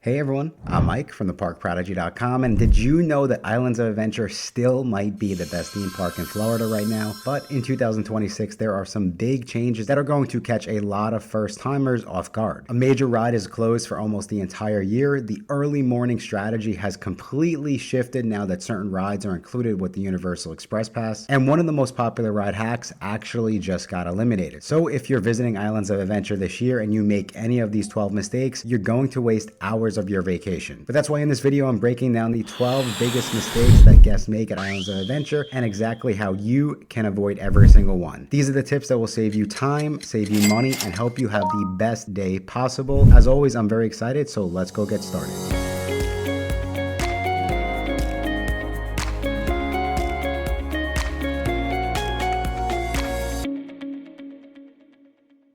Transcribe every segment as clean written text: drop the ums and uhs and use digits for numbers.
Hey everyone, I'm Mike from theparkprodigy.com, and did you know that Islands of Adventure still might be the best theme park in Florida right now? But in 2026, there are some big changes that are going to catch a lot of first-timers off guard. A major ride is closed for almost the entire year. The early morning strategy has completely shifted now that certain rides are included with the Universal Express Pass, and one of the most popular ride hacks actually just got eliminated. So if you're visiting Islands of Adventure this year and you make any of these 12 mistakes, you're going to waste hours of your vacation. But that's why in this video I'm breaking down the 12 biggest mistakes that guests make at Islands of Adventure and exactly how you can avoid every single one. These are the tips that will save you time, save you money, and help you have the best day possible. As always, I'm very excited, so let's go get started.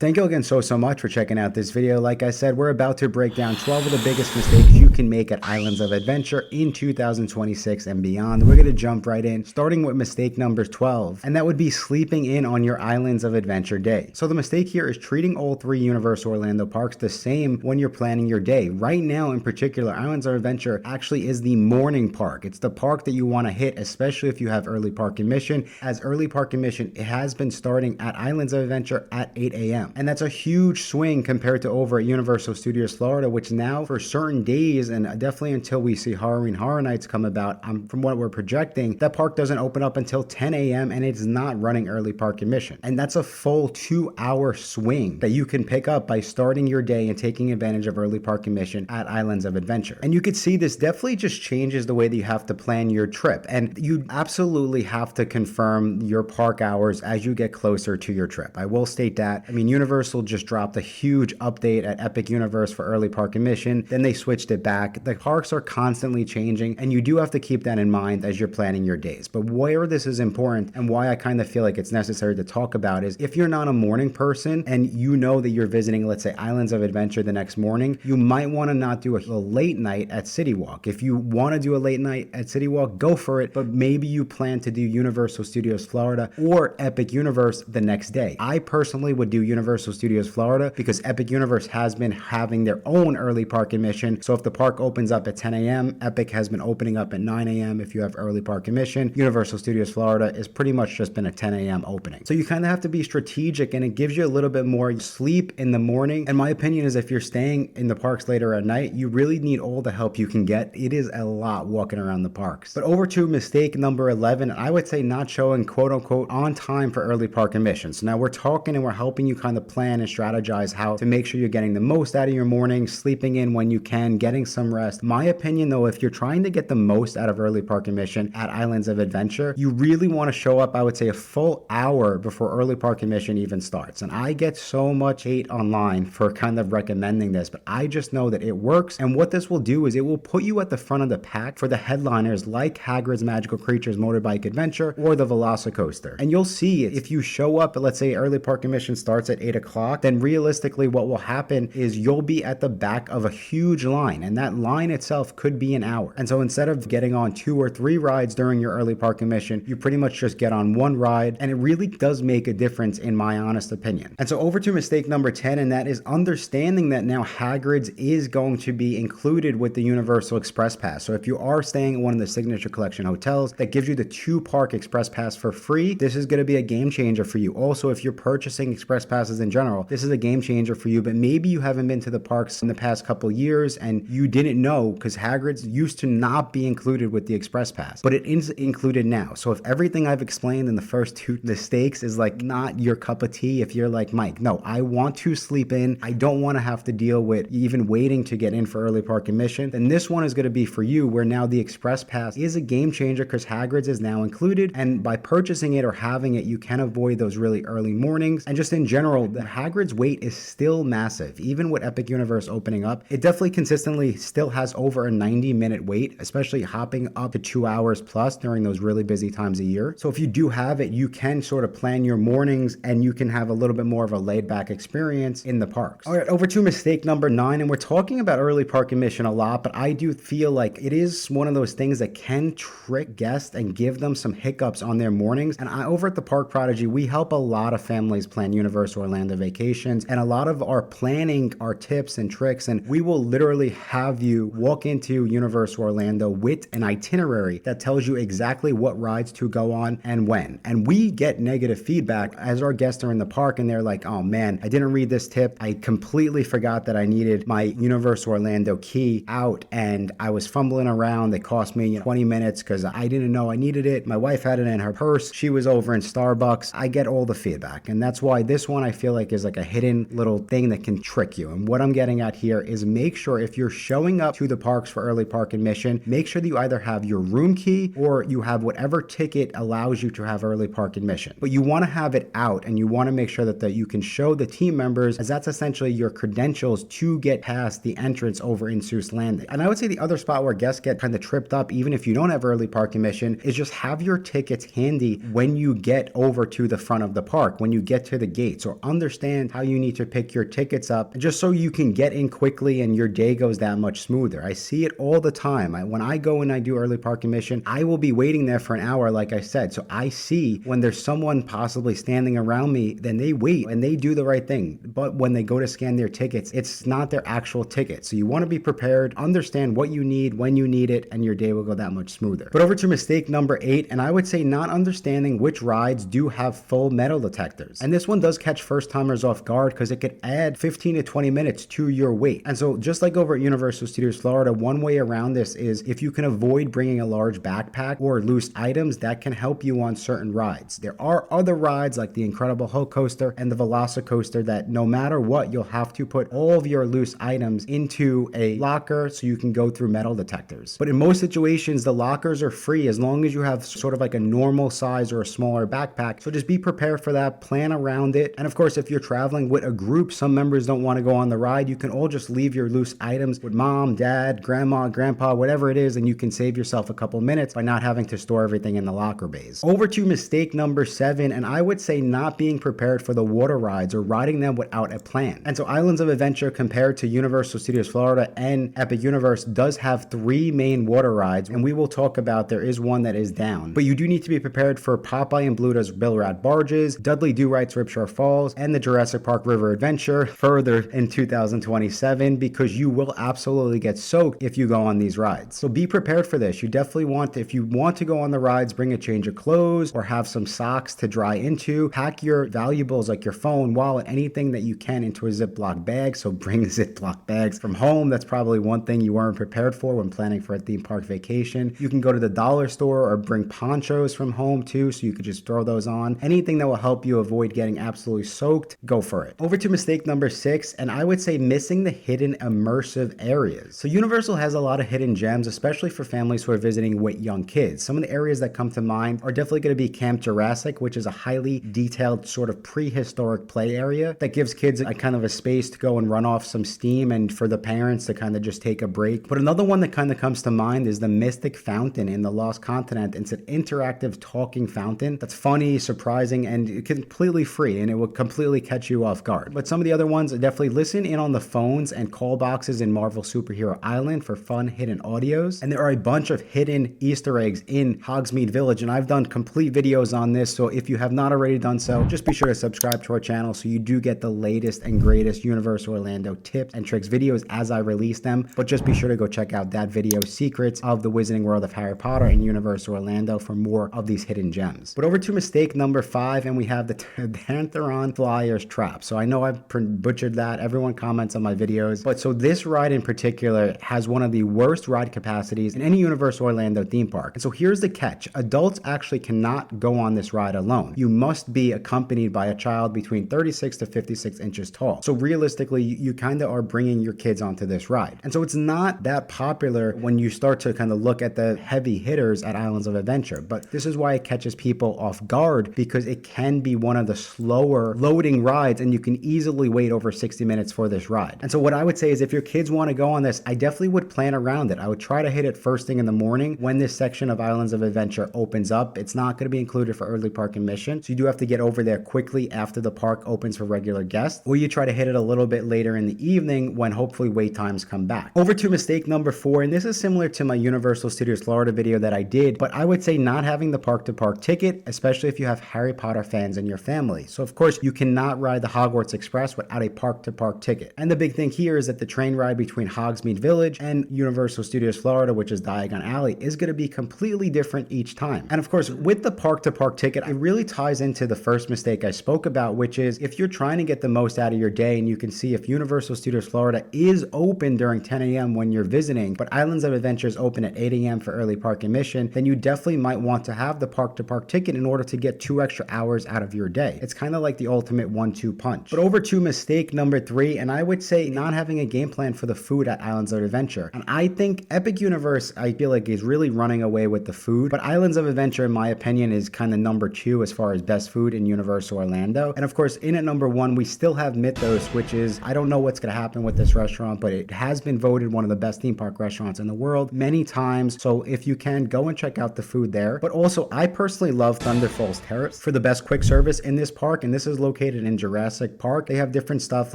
Thank you again so much for checking out this video. Like I said, we're about to break down 12 of the biggest mistakes you can make at Islands of Adventure in 2026 and beyond. We're going to jump right in, starting with mistake number 12, and that would be sleeping in on your Islands of Adventure day. So the mistake here is treating all three Universal Orlando parks the same when you're planning your day. Right now, in particular, Islands of Adventure actually is the morning park. It's the park that you want to hit, especially if you have early park admission. As early park admission, it has been starting at Islands of Adventure at 8 a.m. And that's a huge swing compared to over at Universal Studios Florida, which now for certain days, and definitely until we see Halloween Horror Nights come about, from what we're projecting, that park doesn't open up until 10 a.m. and it's not running early park admission. And that's a full 2-hour swing that you can pick up by starting your day and taking advantage of early park admission at Islands of Adventure. And you could see this definitely just changes the way that you have to plan your trip. And you absolutely have to confirm your park hours as you get closer to your trip. I will state that. I mean, Universal just dropped a huge update at Epic Universe for early park admission. Then they switched it back. The parks are constantly changing, and you do have to keep that in mind as you're planning your days. But where this is important and why I kind of feel like it's necessary to talk about is if you're not a morning person and you know that you're visiting, let's say, Islands of Adventure the next morning, you might want to not do a late night at City Walk. If you want to do a late night at City Walk, go for it, but maybe you plan to do Universal Studios Florida or Epic Universe the next day. I personally would do Universal Studios Florida because Epic Universe has been having their own early park admission. So if the park opens up at 10 a.m., Epic has been opening up at 9 a.m. if you have early park admission. Universal Studios Florida is pretty much just been a 10 a.m. opening. So you kind of have to be strategic, and it gives you a little bit more sleep in the morning. And my opinion is if you're staying in the parks later at night, you really need all the help you can get. It is a lot walking around the parks. But over to mistake number 11, I would say not showing quote unquote on time for early park admission. So now we're talking and we're helping you kind of plan and strategize how to make sure you're getting the most out of your morning, sleeping in when you can, getting some rest. My opinion though, if you're trying to get the most out of early park admission at Islands of Adventure, you really want to show up, I would say, a full hour before early park admission even starts. And I get so much hate online for kind of recommending this, but I just know that it works. And what this will do is it will put you at the front of the pack for the headliners like Hagrid's Magical Creatures Motorbike Adventure or the Velocicoaster. And you'll see if you show up, let's say early park admission starts at 8 o'clock, then realistically what will happen is you'll be at the back of a huge line, and that line itself could be an hour. And so instead of getting on 2 or 3 rides during your early park admission, you pretty much just get on 1 ride, and it really does make a difference in my honest opinion. And so over to mistake number 10, and that is understanding that now Hagrid's is going to be included with the Universal Express Pass. So if you are staying at one of the Signature Collection hotels that gives you the 2-park Express Pass for free, this is going to be a game changer for you. Also, if you're purchasing Express Passes in general, this is a game changer for you, but maybe you haven't been to the parks in the past couple years and you didn't know because Hagrid's used to not be included with the Express Pass, but it is included now. So if everything I've explained in the first 2 mistakes is like not your cup of tea, if you're like, Mike, no, I want to sleep in, I don't want to have to deal with even waiting to get in for early park admission, then this one is going to be for you, where now the Express Pass is a game changer because Hagrid's is now included, and by purchasing it or having it, you can avoid those really early mornings. And just in general, the Hagrid's wait is still massive. Even with Epic Universe opening up, it definitely consistently still has over a 90-minute wait, especially hopping up to 2 hours plus during those really busy times of year. So if you do have it, you can sort of plan your mornings and you can have a little bit more of a laid-back experience in the parks. All right, over to mistake number 9, and we're talking about early park admission a lot, but I do feel like it is one of those things that can trick guests and give them some hiccups on their mornings. And over at the Park Prodigy, we help a lot of families plan Universal Orlando vacations. And a lot of our planning, our tips and tricks, and we will literally have you walk into Universal Orlando with an itinerary that tells you exactly what rides to go on and when. And we get negative feedback as our guests are in the park and they're like, oh man, I didn't read this tip. I completely forgot that I needed my Universal Orlando key out and I was fumbling around. It cost me 20 minutes because I didn't know I needed it. My wife had it in her purse. She was over in Starbucks. I get all the feedback. And that's why this one I feel like is like a hidden little thing that can trick you. And what I'm getting at here is make sure if you're showing up to the parks for early park admission, make sure that you either have your room key or you have whatever ticket allows you to have early park admission. But you want to have it out and you want to make sure that you can show the team members, as that's essentially your credentials to get past the entrance over in Seuss Landing. And I would say the other spot where guests get kind of tripped up, even if you don't have early park admission, is just have your tickets handy when you get over to the front of the park, when you get to the gates, or understand how you need to pick your tickets up just so you can get in quickly and your day goes that much smoother. I see it all the time. When I go and I do early park admission, I will be waiting there for an hour, like I said. So I see when there's someone possibly standing around me, then they wait and they do the right thing. But when they go to scan their tickets, it's not their actual ticket. So you want to be prepared, understand what you need, when you need it, and your day will go that much smoother. But over to mistake number 8, and I would say not understanding which rides do have full metal detectors. And this one does catch first timers off guard because it could add 15 to 20 minutes to your wait. And so just like over at Universal Studios Florida, one way around this is if you can avoid bringing a large backpack or loose items, that can help you on certain rides. There are other rides like the Incredible Hulk Coaster and the Velocicoaster that no matter what, you'll have to put all of your loose items into a locker so you can go through metal detectors. But in most situations, the lockers are free as long as you have sort of like a normal size or a smaller backpack. So just be prepared for that, plan around it. And of course, if you're traveling with a group, some members don't want to go on the ride, you can all just leave your loose items with mom, dad, grandma, grandpa, whatever it is, and you can save yourself a couple minutes by not having to store everything in the locker bays. Over to mistake number 7, and I would say not being prepared for the water rides or riding them without a plan. And so Islands of Adventure compared to Universal Studios Florida and Epic Universe does have 3 main water rides, and we will talk about there is one that is down. But you do need to be prepared for Popeye and Bluto's Bill Rat Barges, Dudley Do-Right's Ripshore Falls, and the Jurassic Park River Adventure further in 2027 because you will absolutely get soaked if you go on these rides. So be prepared for this. You definitely want, if you want to go on the rides, bring a change of clothes or have some socks to dry into. Pack your valuables like your phone, wallet, anything that you can into a Ziploc bag. So bring Ziploc bags from home. That's probably one thing you weren't prepared for when planning for a theme park vacation. You can go to the dollar store or bring ponchos from home too, so you could just throw those on. Anything that will help you avoid getting absolutely soaked, go for it. Over to mistake number 6, and I would say missing the hidden immersive areas. So Universal has a lot of hidden gems, especially for families who are visiting with young kids. Some of the areas that come to mind are definitely going to be Camp Jurassic, which is a highly detailed sort of prehistoric play area that gives kids a kind of a space to go and run off some steam and for the parents to kind of just take a break. But another one that kind of comes to mind is the Mystic Fountain in the Lost Continent. It's an interactive talking fountain that's funny, surprising, and completely free, and it will completely catch you off guard. But some of the other ones, definitely listen in on the phones and call boxes in Marvel Superhero Island for fun hidden audios. And there are a bunch of hidden Easter eggs in Hogsmeade Village, and I've done complete videos on this, so if you have not already done so, just be sure to subscribe to our channel so you do get the latest and greatest Universal Orlando tips and tricks videos as I release them. But just be sure to go check out that video, Secrets of the Wizarding World of Harry Potter in Universal Orlando, for more of these hidden gems. But over to mistake number 5, and we have the Tantheron Flyers Trap. So I know I've butchered that. Everyone comments on my videos. But so this ride in particular has one of the worst ride capacities in any Universal Orlando theme park. And so here's the catch. Adults actually cannot go on this ride alone. You must be accompanied by a child between 36 to 56 inches tall. So realistically, you kind of are bringing your kids onto this ride. And so it's not that popular when you start to kind of look at the heavy hitters at Islands of Adventure. But this is why it catches people off guard, because it can be one of the slower loading rides and you can easily wait over 60 minutes for this ride. And so what I would say is if your kids want to go on this, I definitely would plan around it. I would try to hit it first thing in the morning when this section of Islands of Adventure opens up. It's not going to be included for early park admission, so you do have to get over there quickly after the park opens for regular guests, or you try to hit it a little bit later in the evening when hopefully wait times come back. Over to mistake number 4, and this is similar to my Universal Studios Florida video that I did, but I would say not having the park to park ticket, especially if you have Harry Potter fans in your family. So of course you cannot ride the Hogwarts Express without a park-to-park ticket. And the big thing here is that the train ride between Hogsmeade Village and Universal Studios Florida, which is Diagon Alley, is going to be completely different each time. And of course, with the park-to-park ticket, it really ties into the first mistake I spoke about, which is if you're trying to get the most out of your day, and you can see if Universal Studios Florida is open during 10 a.m. when you're visiting, but Islands of Adventure is open at 8 a.m. for early park admission, then you definitely might want to have the park-to-park ticket in order to get 2 extra hours out of your day. It's kind of like the ultimate 1-2 punch. But over to mistake number 3, and I would say not having a game plan for the food at Islands of Adventure. And I think Epic Universe, I feel like, is really running away with the food, but Islands of Adventure, in my opinion, is kind of number 2 as far as best food in Universal Orlando. And of course, in at number 1, we still have Mythos, which is, I don't know what's going to happen with this restaurant, but it has been voted one of the best theme park restaurants in the world many times. So if you can, go and check out the food there. But also, I personally love Thunder Falls Terrace for the best quick service in this park, and this is located in Jurassic Park. They have different stuff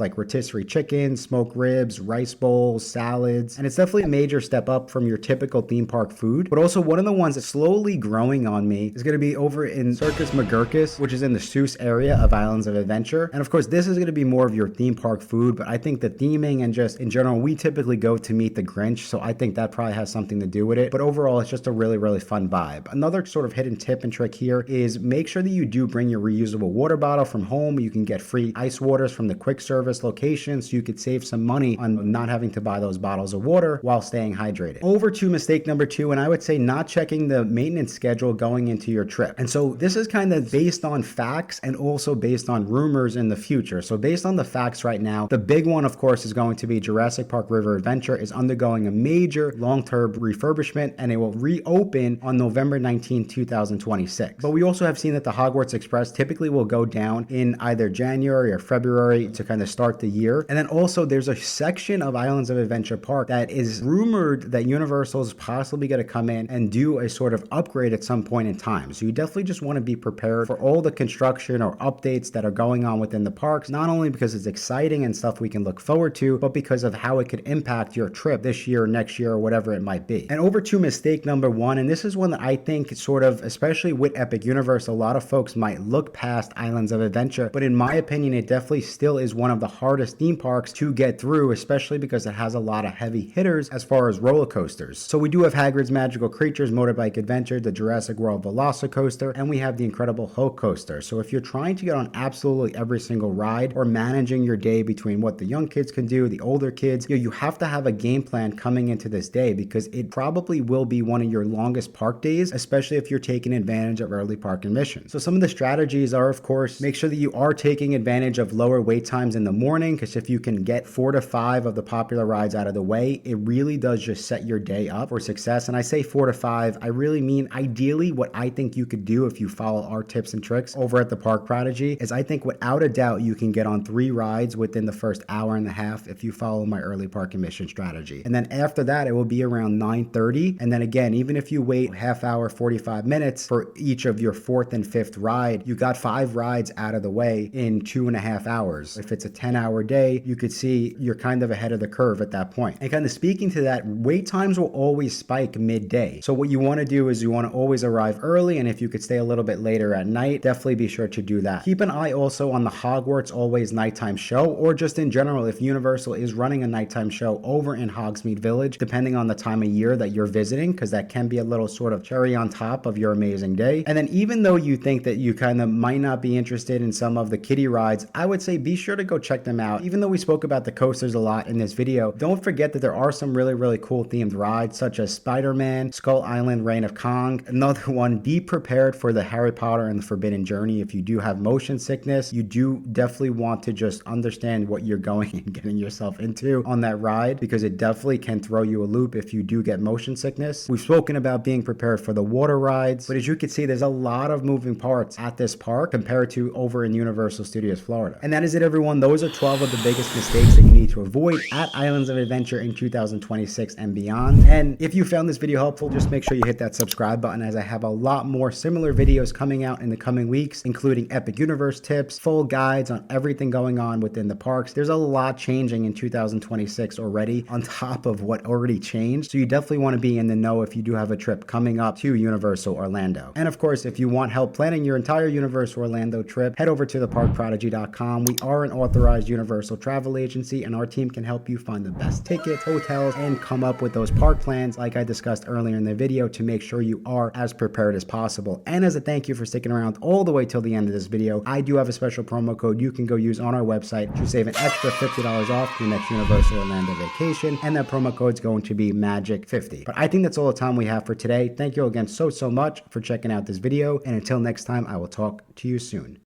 like rotisserie chicken, smoked ribs, rice bowls, salads, and it's definitely a major step up from your typical theme park food. But also, one of the ones that's slowly growing on me is going to be over in Circus McGurkus, which is in the Seuss area of Islands of Adventure. And of course, this is going to be more of your theme park food, but I think the theming and just in general, we typically go to meet the Grinch, so I think that probably has something to do with it. But overall, it's just a really, really fun vibe. Another sort of hidden tip and trick here is make sure that you do bring your reusable water bottle from home. You can get free ice waters from the quick service location, so you could save some money on not having to buy those bottles of water while staying hydrated. Over to mistake number 2, and I would say not checking the maintenance schedule going into your trip. And so this is kind of based on facts and also based on rumors in the future. So based on the facts right now, the big one, of course, is going to be Jurassic Park River Adventure is undergoing a major long-term refurbishment, and it will reopen on November 19, 2026. But we also have seen that the Hogwarts Express typically will go down in either January or February to kind of start the year. And then also there's a section of Islands of Adventure Park that is rumored that Universal is possibly going to come in and do a sort of upgrade at some point in time. So you definitely just want to be prepared for all the construction or updates that are going on within the parks, not only because it's exciting and stuff we can look forward to, but because of how it could impact your trip this year, next year, or whatever it might be. And over to mistake number 1, and this is one that I think sort of, especially with Epic Universe, a lot of folks might look past Islands of Adventure, but in my opinion, it definitely still is one of the hardest theme parks to get through, especially because it has a lot of heavy hitters as far as roller coasters. So we do have Hagrid's Magical Creatures Motorbike Adventure, the Jurassic World Velocicoaster, and we have the Incredible Hulk Coaster. So if you're trying to get on absolutely every single ride or managing your day between what the young kids can do, the older kids, you have to have a game plan coming into this day, because it probably will be one of your longest park days, especially if you're taking advantage of early park admission. So some of the strategies are, of course, make sure that you are taking advantage of lower wait times in the morning, because if you can get 4 to 5 of the popular rides out of the way, it really does just set your day up for success. And I say 4 to 5, I really mean ideally what I think you could do if you follow our tips and tricks over at the Park Prodigy is I think without a doubt you can get on 3 rides within the first hour and a half if you follow my early park admission strategy. And then after that, it will be around 9:30. And then again, even if you wait half hour, 45 minutes for each of your 4th and 5th ride, you got 5 rides out of the way in 2.5 hours. If it's a 10-hour day, you could see you're kind of ahead of the curve at that point. And kind of speaking to that, wait times will always spike midday. So what you want to do is you want to always arrive early, and if you could stay a little bit later at night, definitely be sure to do that. Keep an eye also on the Hogwarts Always nighttime show, or just in general, if Universal is running a nighttime show over in Hogsmeade Village, depending on the time of year that you're visiting, because that can be a little sort of cherry on top of your amazing day. And then even though you think that you kind of might not be interested in some of the kiddie rides, I would say be sure to go check them out. Even though we spoke about the coasters a lot in this video, don't forget that there are some really, really cool themed rides, such as Spider-Man, Skull Island, Reign of Kong. Another one, be prepared for the Harry Potter and the Forbidden Journey. If you do have motion sickness, you do definitely want to just understand what you're going and getting yourself into on that ride, because it definitely can throw you a loop if you do get motion sickness. We've spoken about being prepared for the water rides, but as you can see, there's a lot of moving parts at this park compared to over in Universal Studios Florida. And that is it, everyone. Those are 12 of the biggest mistakes that you need to avoid at Islands of Adventure in 2026 and beyond. And if you found this video helpful, just make sure you hit that subscribe button, as I have a lot more similar videos coming out in the coming weeks, including Epic Universe tips, full guides on everything going on within the parks. There's a lot changing in 2026 already on top of what already changed. So you definitely want to be in the know if you do have a trip coming up to Universal Orlando. And of course, if you want help planning your entire Universal Orlando trip, head over to to theparkprodigy.com. We are an authorized universal travel agency, and our team can help you find the best tickets, hotels, and come up with those park plans like I discussed earlier in the video to make sure you are as prepared as possible. And as a thank you for sticking around all the way till the end of this video, I do have a special promo code you can go use on our website to save an extra $50 off your next Universal Orlando vacation, and that promo code is going to be MAGIC50. But I think that's all the time we have for today. Thank you again so much for checking out this video, and until next time, I will talk to you soon.